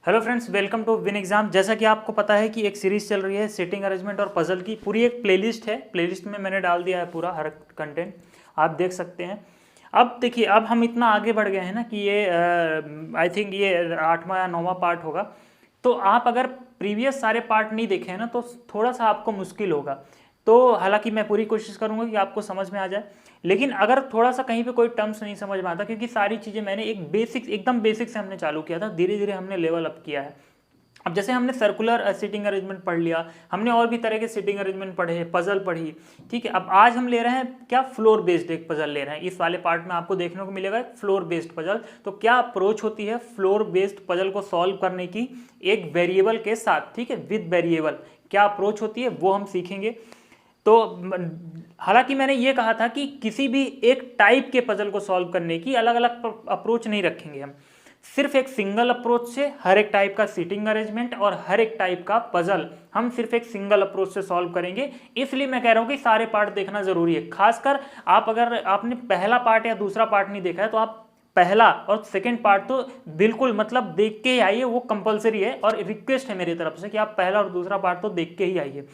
Hello friends, welcome to win exam. जैसा कि आपको पता है कि एक सीरीज चल रही है सिटिंग अरेंजमेंट और पजल की, पूरी एक प्लेलिस्ट है। प्लेलिस्ट में मैंने डाल दिया है पूरा हर कंटेंट, आप देख सकते हैं। अब देखिए, अब हम इतना आगे बढ़ गए हैं ना कि ये आई थिंक ये 8वां या 9वां पार्ट होगा। तो आप अगर प्रीवियस सारे पार्ट नहीं देखे हैं ना तो थोड़ा सा आपको मुश्किल होगा। तो हालांकि मैं पूरी कोशिश करूंगा कि आपको समझ में आ जाए, लेकिन अगर थोड़ा सा कहीं पे कोई टर्म्स नहीं समझ में आता, क्योंकि सारी चीज़ें मैंने एक बेसिक एकदम बेसिक से हमने चालू किया था, धीरे धीरे हमने लेवल अप किया है। अब जैसे हमने सर्कुलर सिटिंग अरेंजमेंट पढ़ लिया, हमने और भी तरह के सिटिंग अरेंजमेंट पढ़े, पजल पढ़ी, ठीक है। अब आज हम ले रहे हैं क्या, फ्लोर बेस्ड एक पजल ले रहे हैं। इस वाले पार्ट में आपको देखने को मिलेगा एक फ्लोर बेस्ड पजल। तो क्या अप्रोच होती है फ्लोर बेस्ड पजल को सॉल्व करने की, एक वेरिएबल के साथ, ठीक है, विद वेरिएबल क्या अप्रोच होती है वो हम सीखेंगे। तो हालांकि मैंने ये कहा था कि किसी भी एक टाइप के पजल को सॉल्व करने की अलग अलग अप्रोच नहीं रखेंगे हम, सिर्फ एक सिंगल अप्रोच से हर एक टाइप का सीटिंग अरेंजमेंट और हर एक टाइप का पजल हम सिर्फ एक सिंगल अप्रोच से सॉल्व करेंगे। इसलिए मैं कह रहा हूं कि सारे पार्ट देखना जरूरी है। खासकर आप अगर आपने पहला पार्ट या दूसरा पार्ट नहीं देखा है तो आप पहला और सेकंड पार्ट तो बिल्कुल मतलब देख के ही आइए, वो कंपलसरी है और रिक्वेस्ट है मेरी तरफ से कि आप पहला और दूसरा पार्ट तो देख के ही आइए,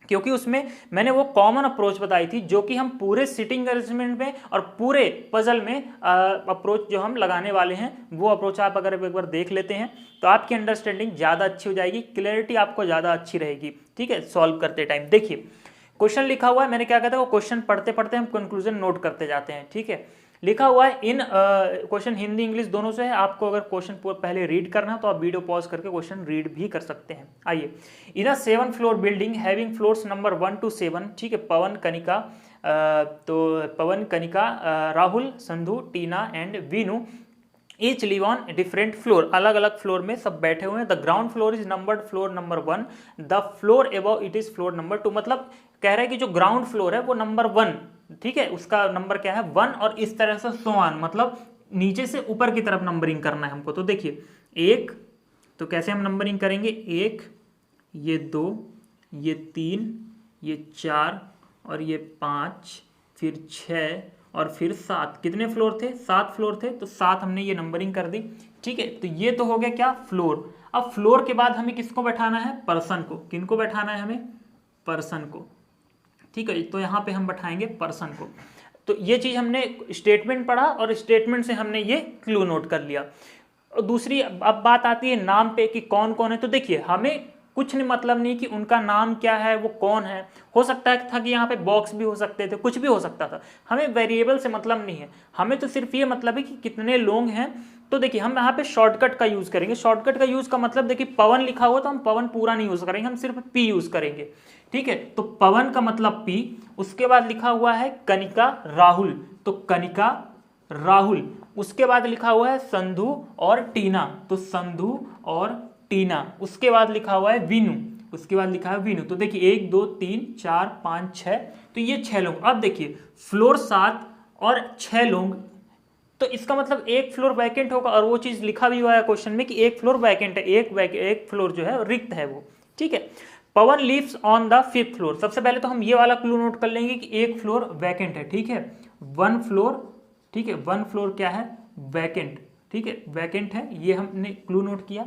क्योंकि उसमें मैंने वो कॉमन अप्रोच बताई थी जो कि हम पूरे सिटिंग अरेंजमेंट में और पूरे पजल में अप्रोच जो हम लगाने वाले हैं, वो अप्रोच आप अगर एक बार देख लेते हैं तो आपकी अंडरस्टैंडिंग ज़्यादा अच्छी हो जाएगी, क्लैरिटी आपको ज़्यादा अच्छी रहेगी, ठीक है, सॉल्व करते टाइम। देखिए क्वेश्चन लिखा हुआ है, मैंने क्या कहता है वो क्वेश्चन पढ़ते पढ़ते हम कंक्लूजन नोट करते जाते हैं, ठीक है। लिखा हुआ है इन क्वेश्चन हिंदी इंग्लिश दोनों से है। आपको अगर क्वेश्चन पहले रीड करना है तो आप वीडियो पॉज करके क्वेश्चन रीड भी कर सकते हैं। आइए, in a 7 floor building having floors number 1 to 7, ठीक है, Pawan Kanika Rahul, Sandhu, Tina and Vinu each live on different floor, अलग अलग फ्लोर में सब बैठे हुए हैं। The ground floor is numbered floor number 1, the floor above it is floor number 2। मतलब कह रहा है कि जो ग्राउंड फ्लोर है वो नंबर 1, ठीक है, उसका नंबर क्या है 1, और इस तरह से सो ऑन, मतलब नीचे से ऊपर की तरफ नंबरिंग करना है हमको। तो देखिए एक, तो कैसे हम नंबरिंग करेंगे, 1, ये 2, ये 3, ये 4 और ये 5, फिर 6 और फिर 7। कितने फ्लोर थे, 7 फ्लोर थे, तो 7 हमने ये नंबरिंग कर दी, ठीक है। तो ये तो हो गया क्या, फ्लोर। अब फ्लोर के बाद हमें किसको बैठाना है, पर्सन को। किनको बैठाना है हमें, पर्सन को, ठीक है। तो यहाँ पे हम बैठाएंगे पर्सन को। तो ये चीज हमने स्टेटमेंट पढ़ा और स्टेटमेंट से हमने ये क्लू नोट कर लिया। और दूसरी अब बात आती है नाम पे कि कौन कौन है। तो देखिए हमें कुछ नहीं मतलब नहीं कि उनका नाम क्या है, वो कौन है। हो सकता है था कि यहाँ पे बॉक्स भी हो सकते थे, कुछ भी हो सकता था, हमें वेरिएबल से मतलब नहीं है। हमें तो सिर्फ ये मतलब है कि कितने लोग हैं। तो देखिए हम यहाँ पे शॉर्टकट का यूज करेंगे। शॉर्टकट का यूज का मतलब देखिए पवन लिखा हुआ तो हम पवन पूरा नहीं यूज करेंगे, हम सिर्फ पी यूज करेंगे, ठीक है। तो पवन का मतलब पी, उसके बाद लिखा हुआ है कनिका राहुल, तो कनिका राहुल। उसके बाद लिखा हुआ है संधु और टीना, तो संधु और टीना। उसके बाद लिखा हुआ है वीनू, उसके बाद लिखा है वीनू। तो देखिए 1 2 3 4 5 6, तो ये 6 लोग। अब देखिए फ्लोर 7 और 6 लोग, तो इसका मतलब एक फ्लोर वैकेंट होगा, और वो चीज लिखा भी हुआ है क्वेश्चन में कि एक फ्लोर वैकेंट है, एक फ्लोर जो है रिक्त है वो, ठीक है। Pawan lives on the 5th floor. सबसे पहले तो हम ये वाला क्लू नोट कर लेंगे कि एक फ्लोर वैकेंट है, ठीक है। 1 फ्लोर, ठीक है, 1 फ्लोर क्या है, वैकेंट, ठीक है, वैकेंट है, ये हमने क्लू नोट किया।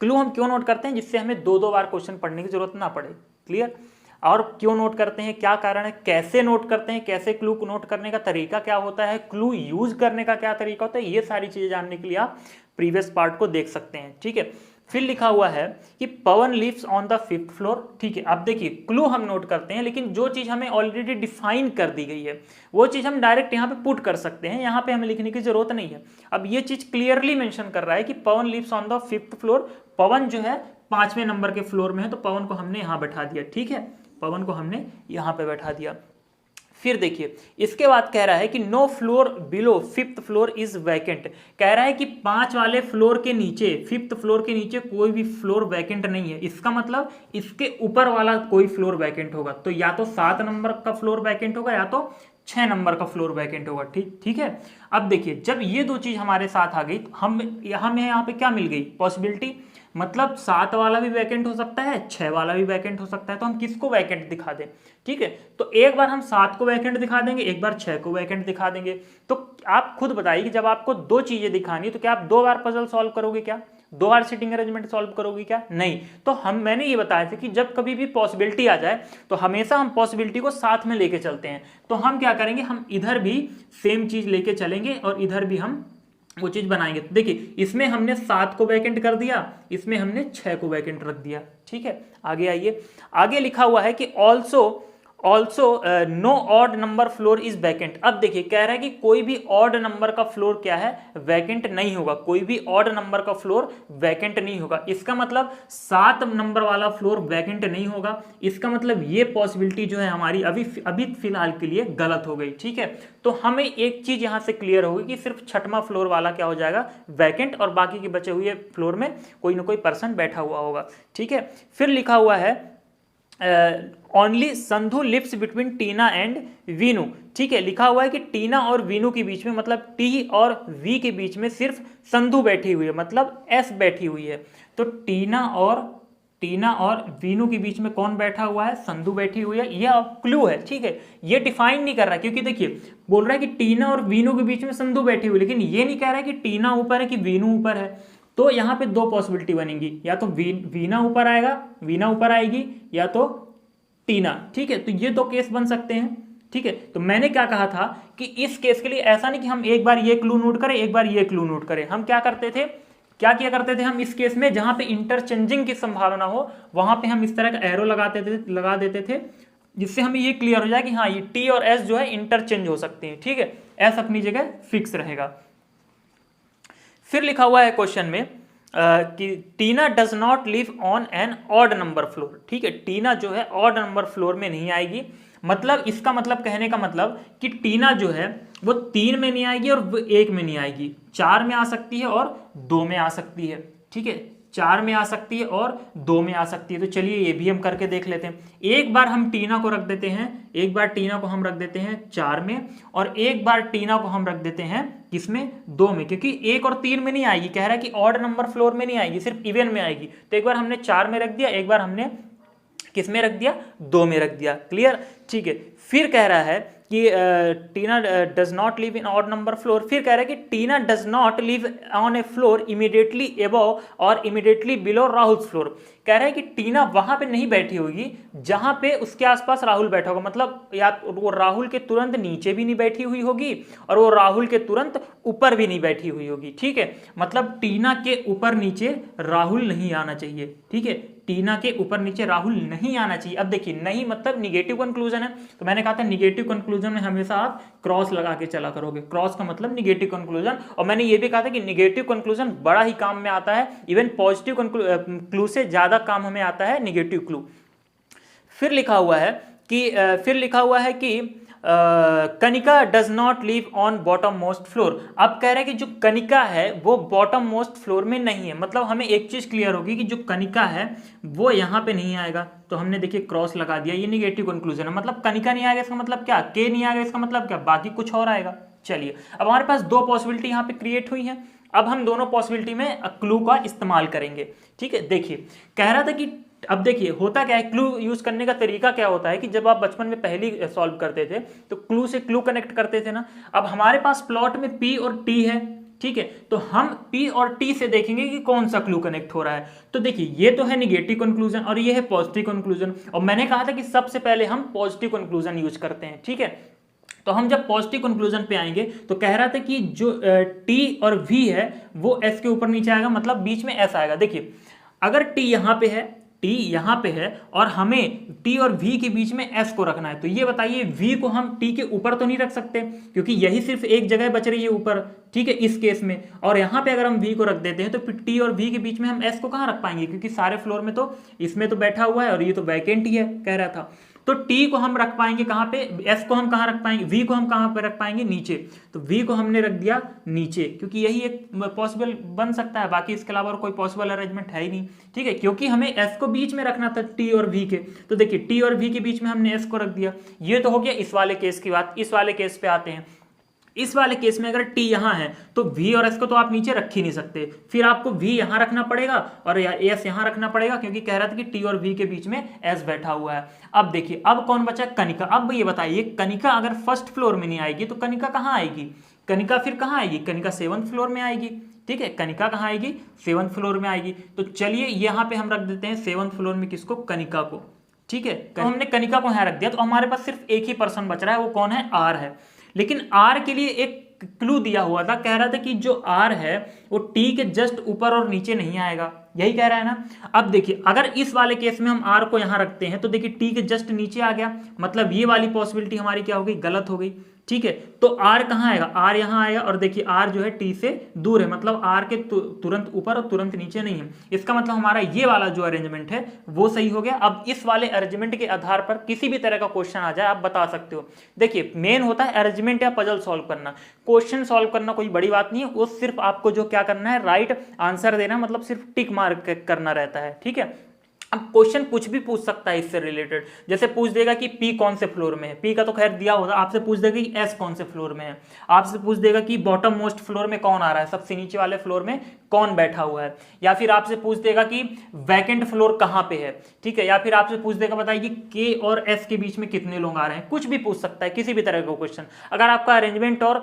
क्लू हम क्यों नोट करते हैं, जिससे हमें 2 बार क्वेश्चन पढ़ने की जरूरत ना पड़े, क्लियर। और क्यों नोट करते हैं, क्या कारण है, कैसे नोट करते हैं, कैसे क्लू को नोट करने का तरीका क्या होता है, क्लू यूज करने का क्या तरीका होता है, ये सारी चीजें जानने के लिए आप प्रीवियस पार्ट को देख सकते हैं, ठीक है। फिर लिखा हुआ है कि Pawan lives on the 5th floor, ठीक है। अब देखिए क्लू हम नोट करते हैं, लेकिन जो चीज हमें ऑलरेडी डिफाइन कर दी गई है वो चीज हम डायरेक्ट यहाँ पे पुट कर सकते हैं, यहाँ पे हमें लिखने की जरूरत नहीं है। अब ये चीज क्लियरली मेंशन कर रहा है कि Pawan lives on the 5th floor, Pawan जो है 5वें नंबर के फ्लोर में है, तो पवन को हमने यहाँ बैठा दिया, ठीक है, पवन को हमने यहाँ पे बैठा दिया। फिर देखिए इसके बाद कह रहा है कि no floor below 5th floor is vacant. कह रहा है कि 5 वाले फ्लोर के नीचे, 5th फ्लोर के नीचे कोई भी फ्लोर वैकेंट नहीं है। इसका मतलब इसके ऊपर वाला कोई फ्लोर वैकेंट होगा, तो या तो 7 नंबर का फ्लोर वैकेंट होगा या तो 6 नंबर का फ्लोर वैकेंट होगा, ठीक है। अब देखिए जब ये 2 चीज हमारे साथ आ गई, हमें यहाँ पे क्या मिल गई, पॉसिबिलिटी। मतलब 7 वाला भी वैकेंट हो सकता है, 6 वाला भी वैकेंट हो सकता है, तो हम किसको वैकेंट दिखा दें, ठीक है। तो एक बार हम 7 को वैकेंट दिखा देंगे, एक बार 6 को वैकेंट दिखा देंगे। तो आप खुद बताइए कि जब आपको 2 चीजें दिखानी है तो क्या आप 2 बार पजल सॉल्व करोगे, क्या 2 बार सीटिंग अरेंजमेंट सॉल्व करोगी क्या? नहीं। तो मैंने ये बताया था कि जब कभी भी पॉसिबिलिटी आ जाए तो हमेशा हम पॉसिबिलिटी को साथ में लेके चलते हैं। तो हम क्या करेंगे, हम इधर भी सेम चीज लेके चलेंगे और इधर भी हम वो चीज बनाएंगे। तो देखिए इसमें हमने 7 को वैकेंट कर दिया, इसमें हमने 6 को वैकेंट रख दिया। ठीक है, आगे आइए। आगे लिखा हुआ है कि also no odd number floor is vacant. अब देखिए कह रहा है कि कोई भी ऑड नंबर का फ्लोर क्या है, वैकेंट नहीं होगा। कोई भी ऑड नंबर का फ्लोर वैकेंट नहीं होगा। इसका मतलब 7 नंबर वाला फ्लोर वैकेंट नहीं होगा। इसका मतलब ये पॉसिबिलिटी जो है हमारी अभी फिलहाल के लिए गलत हो गई। ठीक है, तो हमें एक चीज यहां से क्लियर होगी कि सिर्फ 6वां फ्लोर वाला क्या हो जाएगा, वैकेंट, और बाकी के बचे हुए फ्लोर में कोई ना कोई पर्सन बैठा हुआ होगा। ठीक है, फिर लिखा हुआ है only Sandhu lives between Tina and Veenu. ठीक है, लिखा हुआ है कि टीना और वीनू के बीच में, मतलब टी और वी के बीच में सिर्फ संधु बैठी हुई है, मतलब एस बैठी हुई है। तो टीना और वीनू के बीच में कौन बैठा हुआ है, संधु बैठी हुई है। यह अब क्लू है। ठीक है, ये डिफाइन नहीं कर रहा है, क्योंकि देखिए बोल रहा है कि टीना और वीनू के बीच में संधु बैठी हुई, लेकिन ये नहीं कह रहा है कि टीना ऊपर है कि वीनू ऊपर है। तो यहाँ पे 2 पॉसिबिलिटी बनेंगी, या तो वीना ऊपर आएगी, या तो टीना। ठीक है, तो ये 2 केस बन सकते हैं। ठीक है, तो मैंने क्या कहा था कि इस केस के लिए ऐसा नहीं कि हम एक बार ये क्लू नोट करें, एक बार ये क्लू नोट करें। हम क्या किया करते थे हम इस केस में, जहां पे इंटरचेंजिंग की संभावना हो वहां पे हम इस तरह का एरो लगा देते थे, जिससे हमें ये क्लियर हो जाए कि हाँ ये टी और एस जो है इंटरचेंज हो सकते हैं। ठीक है, एस अपनी जगह फिक्स रहेगा। फिर लिखा हुआ है क्वेश्चन में कि Tina does not live on an odd number floor. ठीक है, टीना जो है ऑड नंबर फ्लोर में नहीं आएगी। मतलब इसका मतलब, कहने का मतलब कि टीना जो है वो 3 में नहीं आएगी और वो 1 में नहीं आएगी, 4 में आ सकती है और 2 में आ सकती है। ठीक है, 4 में आ सकती है और 2 में आ सकती है। तो चलिए ये भी हम करके देख लेते हैं। एक बार हम टीना को रख देते हैं, 4 में, और एक बार टीना को हम रख देते हैं किसमें, 2 में, क्योंकि 1 और 3 में नहीं आएगी। कह रहा है कि ऑड नंबर फ्लोर में नहीं आएगी, सिर्फ इवन में आएगी। तो एक बार हमने 4 में रख दिया, एक बार हमने किस में रख दिया, 2 में रख दिया। क्लियर? ठीक है, फिर कह रहा है कि Tina does not live in odd number floor. फिर कह रहा है कि Tina does not live on a floor immediately above और इमीडिएटली बिलो राहुल्स फ्लोर। कह रहा है कि टीना वहां पे नहीं बैठी होगी जहां पे उसके आसपास राहुल बैठा होगा। मतलब या वो राहुल के तुरंत नीचे भी नहीं बैठी हुई होगी और वो राहुल के तुरंत ऊपर भी नहीं बैठी हुई होगी। ठीक है, मतलब टीना के ऊपर नीचे राहुल नहीं आना चाहिए। ठीक है, टीना के ऊपर नीचे राहुल नहीं आना चाहिए। अब देखिए, नहीं मतलब निगेटिव कंक्लूजन है, तो मैंने कहा था निगेटिव कंक्लूजन में हमेशा आप क्रॉस लगा के चला करोगे। क्रॉस का मतलब निगेटिव कंक्लूजन। और मैंने ये भी कहा था कि निगेटिव कंक्लूजन बड़ा ही काम में आता है, इवन पॉजिटिव क्लू से ज्यादा काम हमें आता है निगेटिव क्लू। फिर लिखा हुआ है कि Kanika does not live on bottom most floor. अब कह रहा है कि जो कनिका है वो बॉटम मोस्ट फ्लोर में नहीं है। मतलब हमें एक चीज क्लियर होगी कि जो कनिका है वो यहां पे नहीं आएगा। तो हमने देखिए क्रॉस लगा दिया, ये निगेटिव कंक्लूजन है। मतलब कनिका नहीं आएगा, इसका मतलब क्या, के नहीं आएगा, इसका मतलब क्या, बाकी कुछ और आएगा। चलिए, अब हमारे पास 2 पॉसिबिलिटी यहाँ पे क्रिएट हुई है। अब हम दोनों पॉसिबिलिटी में क्लू का इस्तेमाल करेंगे। ठीक है, देखिए कह रहा था कि अब देखिए होता क्या है, क्लू यूज करने का तरीका क्या होता है कि जब आप बचपन में पहली सॉल्व करते थे तो क्लू से क्लू कनेक्ट करते थे ना। अब हमारे पास प्लॉट में P और T है। ठीक है, तो हम P और T से देखेंगे कि कौन सा क्लू कनेक्ट हो रहा है। तो देखिए ये तो है निगेटिव कंक्लूजन और ये है पॉजिटिव कंक्लूजन। और मैंने कहा था कि सबसे पहले हम पॉजिटिव कंक्लूजन यूज करते हैं। ठीक है, तो हम जब पॉजिटिव कंक्लूजन पे आएंगे तो कह रहा था कि जो T और V है वो S के ऊपर नीचे आएगा, मतलब बीच में S आएगा। देखिए अगर T यहाँ पे है और हमें T और V के बीच में S को रखना है, तो ये बताइए V को हम T के ऊपर तो नहीं रख सकते, क्योंकि यही सिर्फ एक जगह बच रही है ऊपर। ठीक है, इस केस में। और यहाँ पे अगर हम V को रख देते हैं तो फिर T और V के बीच में हम S को कहाँ रख पाएंगे, क्योंकि सारे फ्लोर में तो इसमें तो बैठा हुआ है और ये तो वैकेंट ही है कह रहा था। तो T को हम रख पाएंगे कहाँ पे, S को हम कहाँ रख पाएंगे, V को हम कहाँ पे रख पाएंगे, नीचे। तो V को हमने रख दिया नीचे, क्योंकि यही एक पॉसिबल बन सकता है, बाकी इसके अलावा और कोई पॉसिबल अरेंजमेंट है ही नहीं। ठीक है, क्योंकि हमें S को बीच में रखना था T और V के। तो देखिए T और V के बीच में हमने S को रख दिया। ये तो हो गया इस वाले केस की बात। इस वाले केस पे आते हैं। इस वाले केस में अगर T यहाँ है तो V और S को तो आप नीचे रख ही नहीं सकते, फिर आपको V यहाँ रखना पड़ेगा और S यहाँ रखना पड़ेगा, क्योंकि कह रहा था कि T और V के बीच में S बैठा हुआ है। अब देखिए अब कौन बचा, कनिका। अब ये बताइए कनिका अगर फर्स्ट फ्लोर में नहीं आएगी तो कनिका कहाँ आएगी, कनिका फिर कहाँ आएगी, कनिका 7th फ्लोर में आएगी। ठीक है, कनिका कहाँ आएगी, 7th फ्लोर में आएगी। तो चलिए यहाँ पे हम रख देते हैं 7th फ्लोर में किसको, कनिका को। ठीक है, तो हमने कनिका को यहाँ रख दिया, तो हमारे पास सिर्फ एक ही पर्सन बच रहा है, वो कौन है, आर है। लेकिन आर के लिए एक क्लू दिया हुआ था, कह रहा था कि जो आर है वो टी के जस्ट ऊपर और नीचे नहीं आएगा, यही कह रहा है ना। अब देखिए अगर इस वाले केस में हम आर को यहां रखते हैं तो देखिए टी के जस्ट नीचे आ गया, मतलब ये वाली पॉसिबिलिटी हमारी क्या हो गई, गलत हो गई। ठीक है, तो आर कहाँ आएगा, आर यहाँ आएगा, और देखिए आर जो है टी से दूर है, मतलब आर के तुरंत ऊपर और तुरंत नीचे नहीं है। इसका मतलब हमारा ये वाला जो अरेंजमेंट है वो सही हो गया। अब इस वाले अरेंजमेंट के आधार पर किसी भी तरह का क्वेश्चन आ जाए आप बता सकते हो। देखिए मेन होता है अरेंजमेंट या पजल सॉल्व करना, क्वेश्चन सॉल्व करना कोई बड़ी बात नहीं है, वो सिर्फ आपको जो क्या करना है, राइट आंसर देना, मतलब सिर्फ टिक मार्क करना रहता है। ठीक है, अब क्वेश्चन कुछ भी पूछ सकता है इससे रिलेटेड, जैसे पूछ देगा कि पी कौन से फ्लोर में है, पी का तो खैर दिया होगा, आपसे पूछ देगा कि एस कौन से फ्लोर में है, आपसे पूछ देगा कि बॉटम मोस्ट फ्लोर में कौन आ रहा है, सबसे नीचे वाले फ्लोर में कौन बैठा हुआ है, या फिर आपसे पूछ देगा कि वैकेंट फ्लोर कहाँ पे है। ठीक है, या फिर आपसे पूछ देगा बताइए के और एस के बीच में कितने लोग आ रहे हैं, कुछ भी पूछ सकता है, किसी भी तरह का क्वेश्चन। अगर आपका अरेंजमेंट और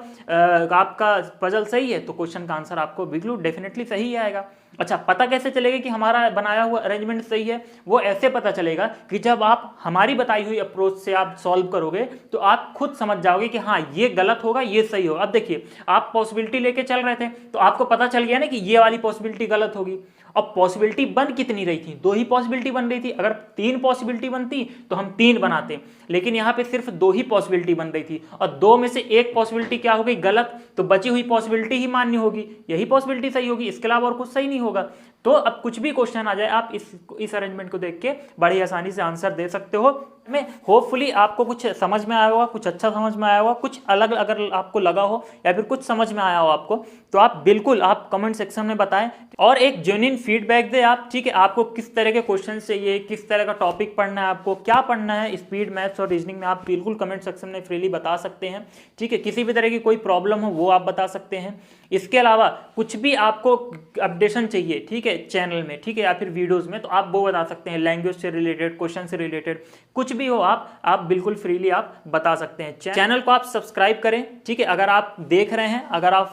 आपका पजल सही है तो क्वेश्चन का आंसर आपको बिल्कुल डेफिनेटली सही आएगा। अच्छा, पता कैसे चलेगा कि हमारा बनाया हुआ अरेंजमेंट सही है, वो ऐसे पता चलेगा कि जब आप हमारी बताई हुई अप्रोच से आप सॉल्व करोगे तो आप खुद समझ जाओगे कि हाँ ये गलत होगा, ये सही होगा। अब देखिए आप पॉसिबिलिटी लेके चल रहे थे तो आपको पता चल गया ना कि ये वाली पॉसिबिलिटी गलत होगी। अब पॉसिबिलिटी बन कितनी रही थी, 2 ही पॉसिबिलिटी बन रही थी, अगर 3 पॉसिबिलिटी बनती तो हम 3 बनाते, लेकिन यहाँ पे सिर्फ 2 ही पॉसिबिलिटी बन रही थी, और 2 में से एक पॉसिबिलिटी क्या हो गई, गलत, तो बची हुई पॉसिबिलिटी ही मान्य होगी, यही पॉसिबिलिटी सही होगी, इसके अलावा और कुछ सही नहीं होगा। तो अब कुछ भी क्वेश्चन आ जाए आप इस अरेंजमेंट को देख के बड़ी आसानी से आंसर दे सकते हो। में होपफुली आपको कुछ समझ में आया होगा, कुछ अच्छा समझ में आया होगा, कुछ अलग अगर आपको लगा हो या फिर कुछ समझ में आया हो आपको, तो आप बिल्कुल आप कमेंट सेक्शन में बताएं और एक जेन्युइन फीडबैक दें आप। ठीक है, आपको किस तरह के क्वेश्चन चाहिए, किस तरह का टॉपिक पढ़ना है, आपको क्या पढ़ना है स्पीड, मैथ्स और रीजनिंग में, आप बिल्कुल कमेंट सेक्शन में फ्रीली बता सकते हैं। ठीक है, किसी भी तरह की कोई प्रॉब्लम हो वो आप बता सकते हैं। इसके अलावा कुछ भी आपको अपडेशन चाहिए, ठीक है, चैनल में, ठीक है, या फिर वीडियोस में, तो आप वो बता सकते हैं, लैंग्वेज से रिलेटेड, क्वेश्चन से रिलेटेड, कुछ भी हो आप बिल्कुल फ्रीली आप बता सकते हैं। चैनल को आप सब्सक्राइब करें। ठीक है, अगर आप देख रहे हैं, अगर आप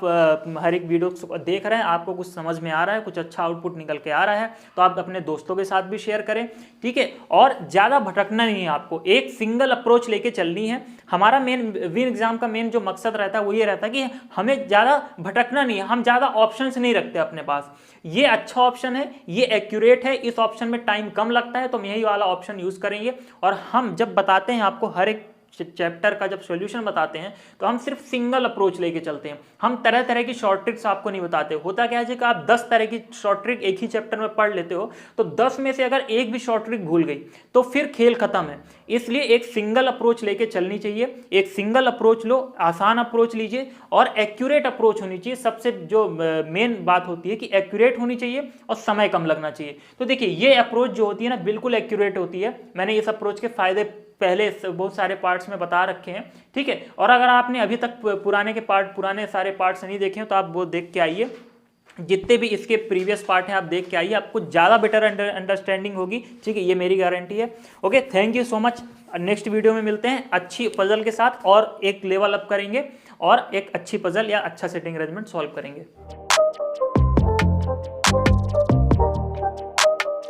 हर एक वीडियो को देख रहे हैं, आपको कुछ समझ में आ रहा है, कुछ अच्छा आउटपुट निकल के आ रहा है, तो आप अपने दोस्तों के साथ भी शेयर करें। ठीक है, और ज़्यादा भटकना नहीं है, आपको एक सिंगल अप्रोच लेके चलनी है। हमारा मेन विन एग्जाम का मेन जो मकसद रहता है वो ये रहता है कि हमें ज़्यादा भटकना नहीं है, हम ज़्यादा ऑप्शंस नहीं रखते अपने पास। ये अच्छा ऑप्शन है, ये एक्यूरेट है, इस ऑप्शन में टाइम कम लगता है, तो हम यही वाला ऑप्शन यूज़ करेंगे। और हम जब बताते हैं आपको हर एक चैप्टर का जब सॉल्यूशन बताते हैं तो हम सिर्फ सिंगल अप्रोच लेके चलते हैं, हम तरह तरह की शॉर्ट ट्रिक्स आपको नहीं बताते। होता क्या है कि आप 10 तरह की शॉर्ट ट्रिक एक ही चैप्टर में पढ़ लेते हो, तो 10 में से अगर एक भी शॉर्ट ट्रिक भूल गई तो फिर खेल खत्म है। इसलिए एक सिंगल अप्रोच लेके चलनी चाहिए, एक सिंगल अप्रोच लो, आसान अप्रोच लीजिए और एक्यूरेट अप्रोच होनी चाहिए। सबसे जो मेन बात होती है कि एक्यूरेट होनी चाहिए और समय कम लगना चाहिए। तो देखिए ये अप्रोच जो होती है ना बिल्कुल एक्यूरेट होती है। मैंने इस अप्रोच के फायदे पहले बहुत सारे पार्ट्स में बता रखे हैं। ठीक है, और अगर आपने अभी तक पुराने सारे पार्ट्स नहीं देखे हैं तो आप वो देख के आइए, जितने भी इसके प्रीवियस पार्ट हैं आप देख के आइए, आपको ज़्यादा बेटर अंडरस्टैंडिंग होगी। ठीक है, ये मेरी गारंटी है। Okay, thank you so much. Next video में मिलते हैं अच्छी पजल के साथ, और एक लेवल अप करेंगे और एक अच्छी पजल या अच्छा सेटिंग अरेंजमेंट सॉल्व करेंगे।